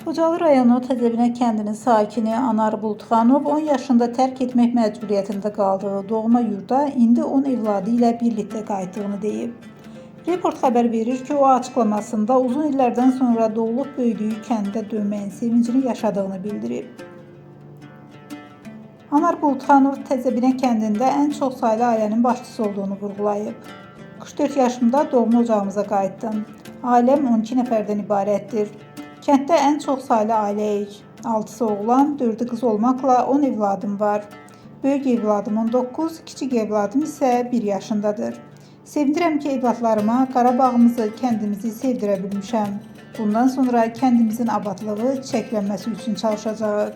Xocalı rayonu Təzəbinə kəndinin sakini Anar Bulutxanov 10 yaşında tərk etmək məcburiyyətində qaldığı doğma yurda indi 10 evladı ilə birlikdə qayıtdığını deyib. Report xəbər verir ki, o açıqlamasında uzun illərdən sonra doğulub böyüdüyü kəndə dönməyin sevincini yaşadığını bildirib. Anar Bulutxanov Təzəbinə kəndində ən çox saylı ailənin başçısı olduğunu vurğulayıb. 44 yaşımda doğma ocağımıza qayıtdım. Ailəm 12 nəfərdən ibarətdir. Kənddə ən çox saylı ailəyik. 6-sı oğlan, 4-ü qız olmaqla 10 evladım var. Böyük evladım 19, kiçik evladım isə 1 yaşındadır. Sevinirəm ki, evladlarıma Qarabağımızı, kəndimizi sevdirə bilmişəm. Bundan sonra kəndimizin abadlığı, çiçəklənməsi üçün çalışacağıq.